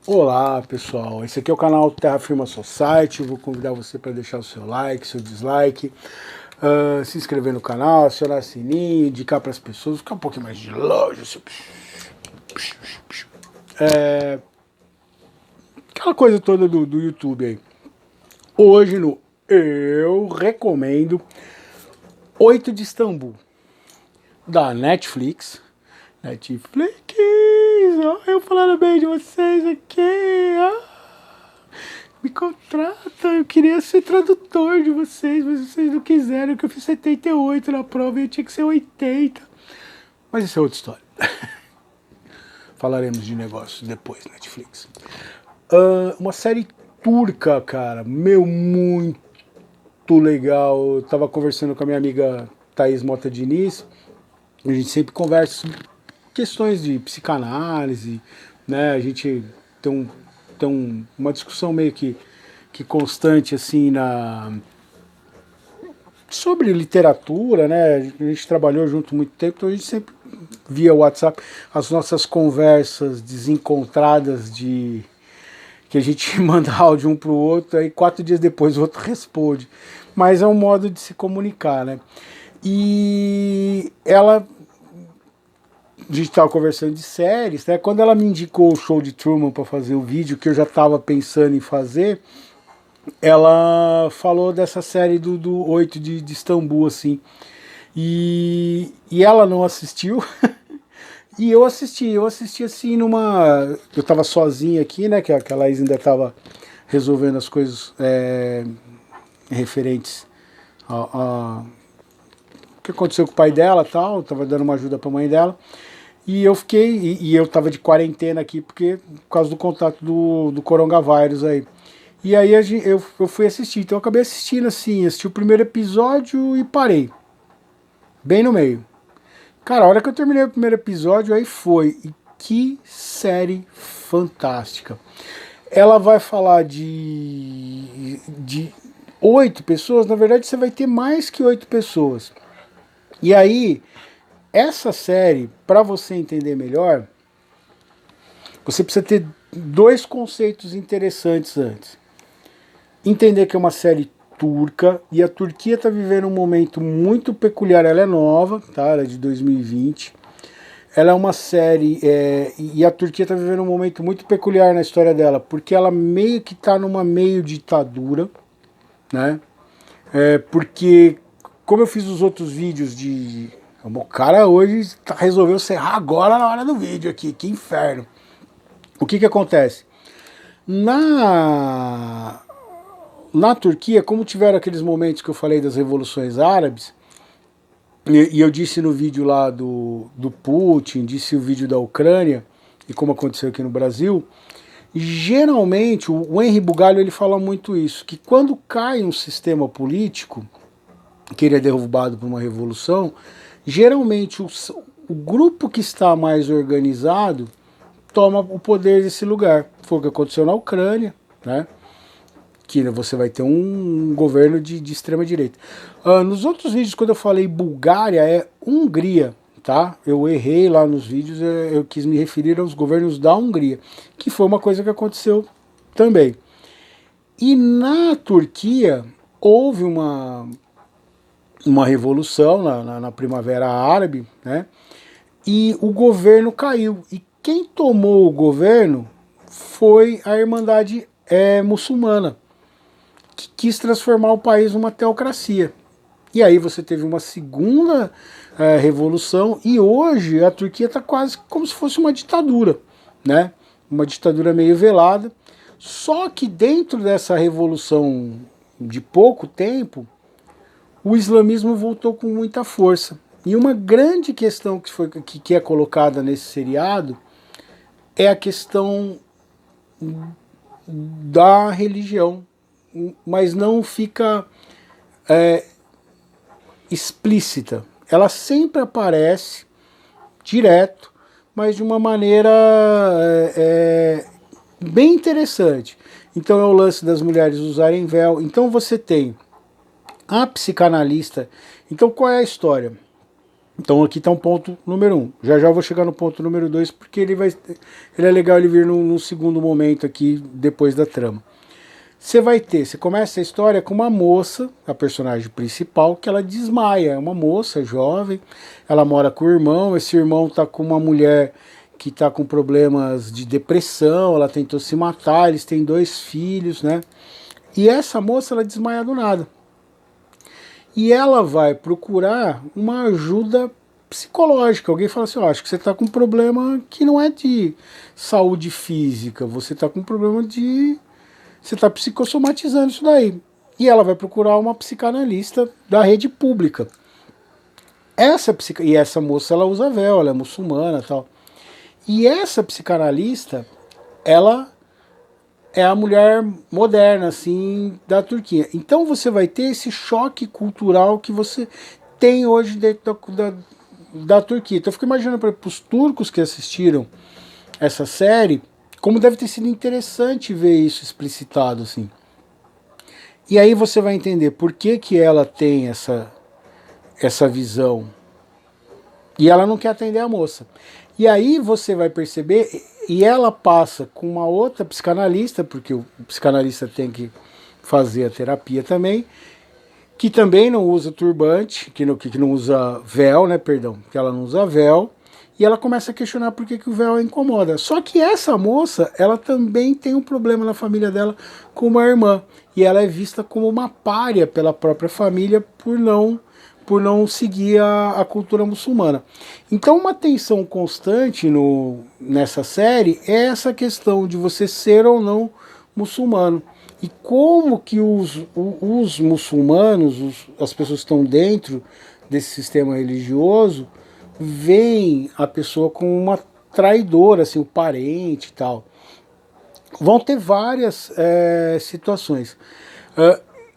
Olá pessoal, esse aqui é o canal Terra Firma Society. Eu vou convidar você para deixar o seu like, seu dislike, se inscrever no canal, acionar o sininho, indicar para as pessoas, ficar um pouquinho mais de longe. Assim. Aquela coisa toda do YouTube aí. Hoje no Eu Recomendo 8 de Istambul, da Netflix. Eu falando bem de vocês aqui. Me contrata, eu queria ser tradutor de vocês, mas vocês não quiseram, que eu fiz 78 na prova e eu tinha que ser 80. Mas isso é outra história. Falaremos de negócios depois, Netflix. Uma série turca, cara, muito legal. Eu tava conversando com a minha amiga Thaís Mota Diniz, a gente sempre conversa sobre questões de psicanálise, né? A gente tem uma discussão meio que constante assim sobre literatura, né? A gente trabalhou junto muito tempo, então a gente sempre via WhatsApp as nossas conversas desencontradas que a gente manda áudio um pro outro, aí 4 dias depois o outro responde. Mas é um modo de se comunicar, né? E a gente estava conversando de séries, né? Quando ela me indicou o Show de Truman para fazer o vídeo que eu já estava pensando em fazer, ela falou dessa série do 8 de Istambul, assim. E ela não assistiu. E eu assisti assim numa. Eu estava sozinho aqui, né? Que a Laís ainda estava resolvendo as coisas referentes a o que aconteceu com o pai dela e tal. Tava dando uma ajuda para a mãe dela. E eu fiquei, e eu tava de quarentena aqui, por causa do contato do coronavírus aí. E aí eu fui assistir, então eu acabei assistindo assim, assisti o primeiro episódio e parei. Bem no meio. Cara, a hora que eu terminei o primeiro episódio, aí foi. E que série fantástica. Ela vai falar de 8 pessoas, na verdade você vai ter mais que 8 pessoas. E aí, essa série, para você entender melhor, você precisa ter 2 conceitos interessantes antes. Entender que é uma série turca, e a Turquia está vivendo um momento muito peculiar. Ela é nova, tá? Ela é de 2020. Ela é uma série, e a Turquia está vivendo um momento muito peculiar na história dela, porque ela meio que está numa meio ditadura, né? Porque, como eu fiz os outros vídeos o cara hoje resolveu serrar agora na hora do vídeo aqui, que inferno. O que acontece? Na Turquia, como tiveram aqueles momentos que eu falei das revoluções árabes, e eu disse no vídeo lá do Putin, disse o vídeo da Ucrânia, e como aconteceu aqui no Brasil, geralmente o Henry Bugalho ele fala muito isso, que quando cai um sistema político, que ele é derrubado por uma revolução, geralmente o grupo que está mais organizado toma o poder desse lugar. Foi o que aconteceu na Ucrânia, né? Que você vai ter um governo de extrema direita. Nos outros vídeos, quando eu falei Bulgária, é Hungria, tá? Eu errei lá nos vídeos, eu quis me referir aos governos da Hungria, que foi uma coisa que aconteceu também. E na Turquia, houve uma revolução na Primavera Árabe, né? E o governo caiu. E quem tomou o governo foi a Irmandade muçulmana, que quis transformar o país numa teocracia. E aí você teve uma segunda revolução, e hoje a Turquia está quase como se fosse uma ditadura, né? Uma ditadura meio velada. Só que dentro dessa revolução de pouco tempo, o islamismo voltou com muita força. E uma grande questão que é colocada nesse seriado é a questão da religião, mas não fica explícita. Ela sempre aparece direto, mas de uma maneira bem interessante. Então é o lance das mulheres usarem véu. Então você tem a psicanalista. Então qual é a história? Então aqui está um ponto número 1. Já já eu vou chegar no ponto número 2, porque ele é legal ele vir num segundo momento aqui, depois da trama. Você começa a história com uma moça, a personagem principal, que ela desmaia. É uma moça jovem, ela mora com o irmão, esse irmão tá com uma mulher que tá com problemas de depressão, ela tentou se matar, eles têm 2 filhos, né? E essa moça, ela desmaia do nada. E ela vai procurar uma ajuda psicológica. Alguém fala assim, acho que você está com um problema que não é de saúde física, você está com um problema de... Você está psicossomatizando isso daí. E ela vai procurar uma psicanalista da rede pública. E essa moça, ela usa véu, ela é muçulmana e tal. E essa psicanalista, ela é a mulher moderna, assim, da Turquia. Então você vai ter esse choque cultural que você tem hoje dentro da Turquia. Então eu fico imaginando para os turcos que assistiram essa série, como deve ter sido interessante ver isso explicitado, assim. E aí você vai entender por que ela tem essa visão. E ela não quer atender a moça. E aí você vai perceber, e ela passa com uma outra psicanalista, porque o psicanalista tem que fazer a terapia também, que também não usa turbante, que não usa véu, né, perdão, que ela não usa véu, e ela começa a questionar por que o véu a incomoda. Só que essa moça, ela também tem um problema na família dela com uma irmã, e ela é vista como uma pária pela própria família por não seguir a cultura muçulmana. Então uma tensão constante nessa série é essa questão de você ser ou não muçulmano. E como que os muçulmanos, as pessoas que estão dentro desse sistema religioso, veem a pessoa como uma traidora, assim, o parente e tal. Vão ter várias situações.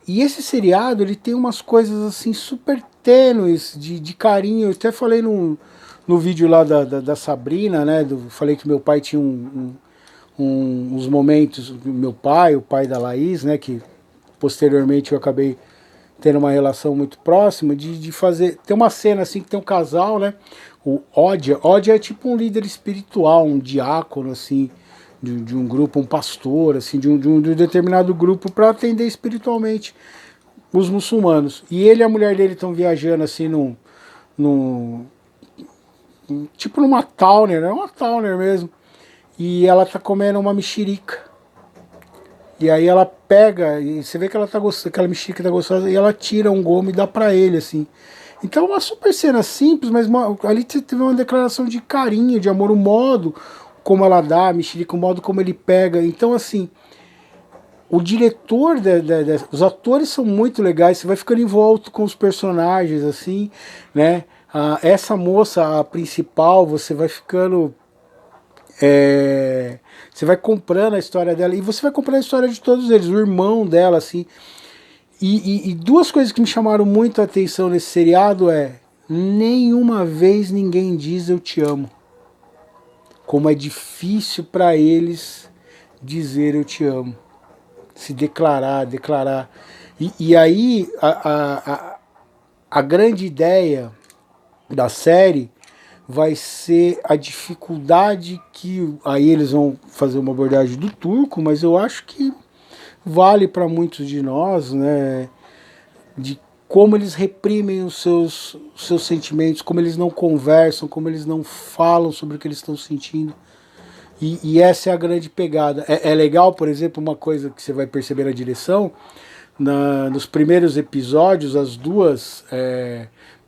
E esse seriado, ele tem umas coisas assim super tênues de carinho. Eu até falei no vídeo lá da Sabrina, né? Falei que meu pai tinha uns momentos, meu pai, o pai da Laís, né? Que posteriormente eu acabei tendo uma relação muito próxima, de fazer... Tem uma cena assim que tem um casal, né? O Odia. Odia é tipo um líder espiritual, um diácono, assim, de um grupo, um pastor, assim, de um determinado grupo para atender espiritualmente os muçulmanos. E ele e a mulher dele estão viajando assim tipo numa towner, é uma towner mesmo. E ela tá comendo uma mexerica. E aí ela pega, e você vê que ela tá gostando, aquela mexerica tá gostosa, e ela tira um gomo e dá pra ele, assim. Então uma super cena simples, mas ali teve uma declaração de carinho, de amor, o modo como ela dá a mexerica, o modo como ele pega. Então assim, o diretor, os atores são muito legais, você vai ficando envolto com os personagens, assim, né? Essa moça, a principal, você vai ficando... você vai comprando a história dela, e você vai comprando a história de todos eles, o irmão dela, assim. E 2 coisas que me chamaram muito a atenção nesse seriado nenhuma vez ninguém diz eu te amo. Como é difícil para eles dizer eu te amo. Se declarar. E aí a grande ideia da série vai ser a dificuldade que... Aí eles vão fazer uma abordagem do turco, mas eu acho que vale para muitos de nós, né? De como eles reprimem os seus sentimentos, como eles não conversam, como eles não falam sobre o que eles estão sentindo. E essa é a grande pegada. É legal, por exemplo, uma coisa que você vai perceber na direção, nos primeiros episódios, as 2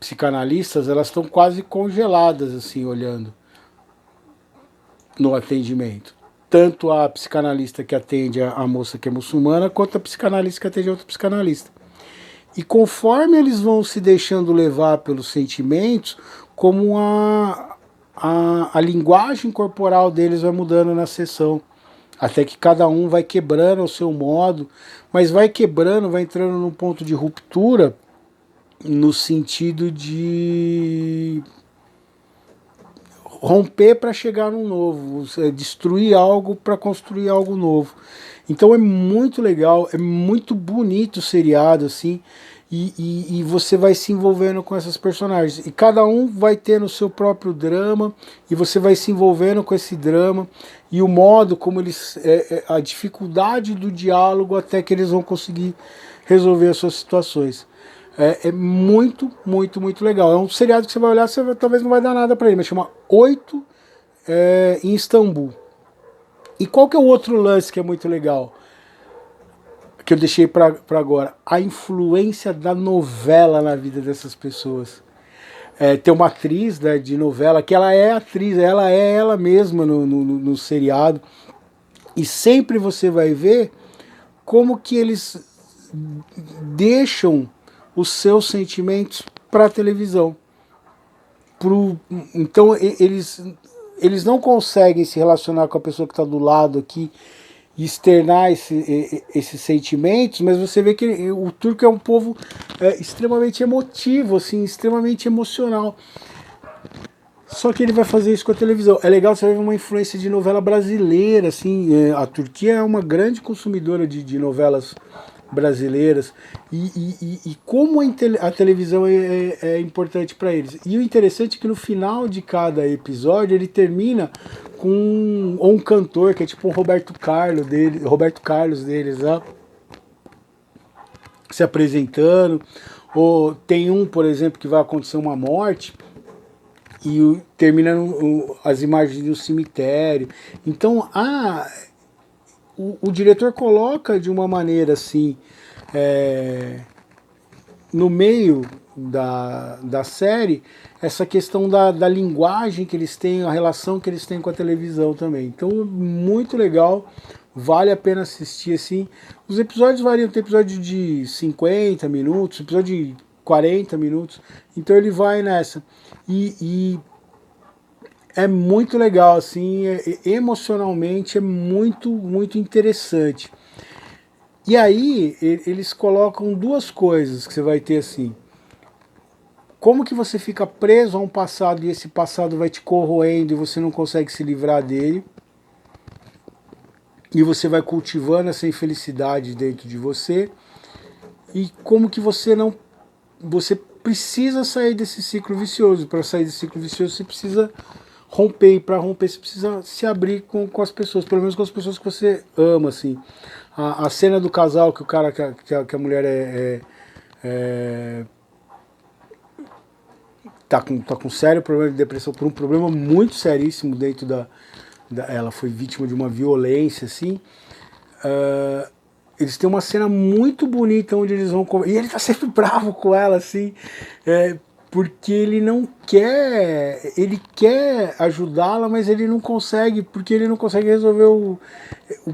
psicanalistas, elas estão quase congeladas, assim, olhando no atendimento. Tanto a psicanalista que atende a moça que é muçulmana, quanto a psicanalista que atende a outra psicanalista. E conforme eles vão se deixando levar pelos sentimentos, como a linguagem corporal deles vai mudando na sessão. Até que cada um vai quebrando ao seu modo, mas vai quebrando, vai entrando num ponto de ruptura, no sentido de romper para chegar num novo, destruir algo para construir algo novo. Então é muito legal, é muito bonito o seriado, assim. e você vai se envolvendo com essas personagens. E cada um vai tendo o seu próprio drama, e você vai se envolvendo com esse drama, e o modo como eles... a dificuldade do diálogo até que eles vão conseguir resolver as suas situações. É muito, muito, muito legal. É um seriado que você vai olhar, você talvez não vai dar nada pra ele, mas chama Oito em Istambul. E qual que é o outro lance que é muito legal? Que eu deixei para agora, a influência da novela na vida dessas pessoas. Tem uma atriz, né, de novela que ela é atriz, ela é ela mesma no seriado, e sempre você vai ver como que eles deixam os seus sentimentos para a televisão. Então eles não conseguem se relacionar com a pessoa que está do lado aqui, externar esses sentimentos, mas você vê que o turco é um povo extremamente emotivo, assim, extremamente emocional. Só que ele vai fazer isso com a televisão. É legal você ver uma influência de novela brasileira, assim, a Turquia é uma grande consumidora de novelas brasileiras, e como a televisão é importante para eles. E o interessante é que no final de cada episódio ele termina com um cantor que é tipo um Roberto Carlos deles, né, se apresentando. Ou tem um, por exemplo, que vai acontecer uma morte e termina as imagens do cemitério. Então o diretor coloca de uma maneira assim, no meio da série, essa questão da linguagem que eles têm, a relação que eles têm com a televisão também. Então, muito legal, vale a pena assistir assim. Os episódios variam, tem episódio de 50 minutos, episódio de 40 minutos, então ele vai nessa. E é muito legal, assim, emocionalmente é muito, muito interessante. E aí eles colocam duas coisas que você vai ter assim. Como que você fica preso a um passado e esse passado vai te corroendo e você não consegue se livrar dele. E você vai cultivando essa infelicidade dentro de você. E como que você não... Você precisa sair desse ciclo vicioso. Para sair desse ciclo vicioso você precisa romper. E para romper você precisa se abrir com as pessoas. Pelo menos com as pessoas que você ama, assim. A cena do casal que o cara, que a mulher tá com sério problema de depressão, por um problema muito seríssimo dentro ela foi vítima de uma violência, assim. Eles têm uma cena muito bonita onde eles vão... E ele tá sempre bravo com ela, assim, porque ele não quer... Ele quer ajudá-la, mas ele não consegue, porque ele não consegue resolver o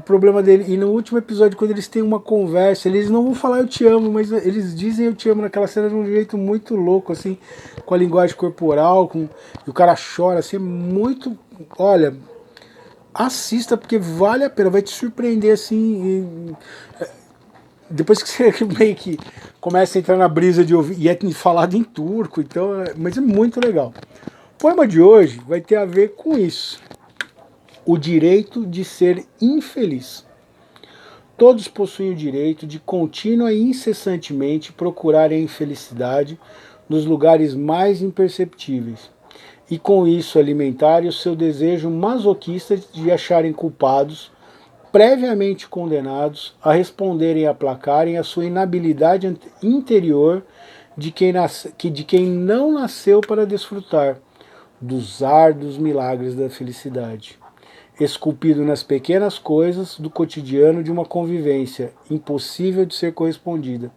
problema dele. E no último episódio, quando eles têm uma conversa, eles não vão falar eu te amo, mas eles dizem eu te amo naquela cena de um jeito muito louco, assim, com a linguagem corporal, e o cara chora, assim, é muito... Olha, assista, porque vale a pena, vai te surpreender, assim... Depois que você meio que começa a entrar na brisa de ouvir, e é falado em turco, então, mas é muito legal. O poema de hoje vai ter a ver com isso. O direito de ser infeliz. Todos possuem o direito de contínua e incessantemente procurar a infelicidade nos lugares mais imperceptíveis, e com isso alimentarem o seu desejo masoquista de acharem culpados previamente condenados a responderem e aplacarem a sua inabilidade interior de quem não nasceu para desfrutar dos árduos milagres da felicidade, esculpido nas pequenas coisas do cotidiano de uma convivência impossível de ser correspondida,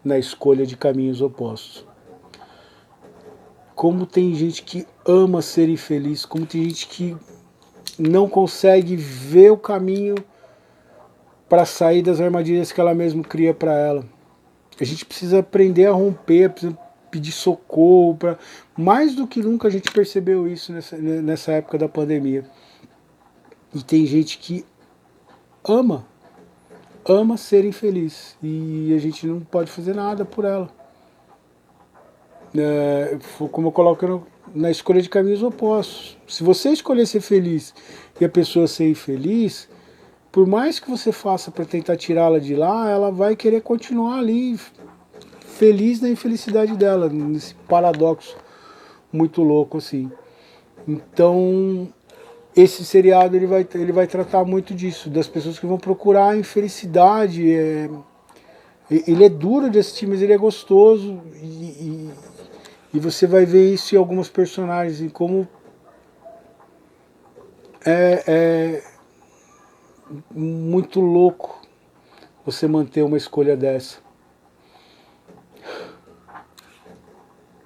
na escolha de caminhos opostos. Como tem gente que ama ser infeliz, como tem gente que não consegue ver o caminho para sair das armadilhas que ela mesma cria para ela. A gente precisa aprender a romper, precisa pedir socorro. Mais do que nunca a gente percebeu isso nessa época da pandemia. E tem gente que ama ser infeliz. E a gente não pode fazer nada por ela. Como eu coloco na escolha de caminhos opostos. Se você escolher ser feliz e a pessoa ser infeliz, por mais que você faça para tentar tirá-la de lá, ela vai querer continuar ali feliz na infelicidade dela, nesse paradoxo muito louco assim. Então, esse seriado ele vai tratar muito disso, das pessoas que vão procurar a infelicidade. Ele é duro de assistir, mas ele é gostoso, e você vai ver isso em algumas personagens, em como é muito louco você manter uma escolha dessa.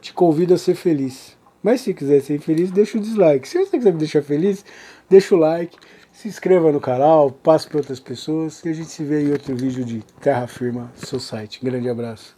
Te convido a ser feliz. Mas se quiser ser infeliz, deixa o dislike. Se você quiser me deixar feliz, deixa o like, se inscreva no canal, passe para outras pessoas, e a gente se vê em outro vídeo de Terra Firma Society. Grande abraço.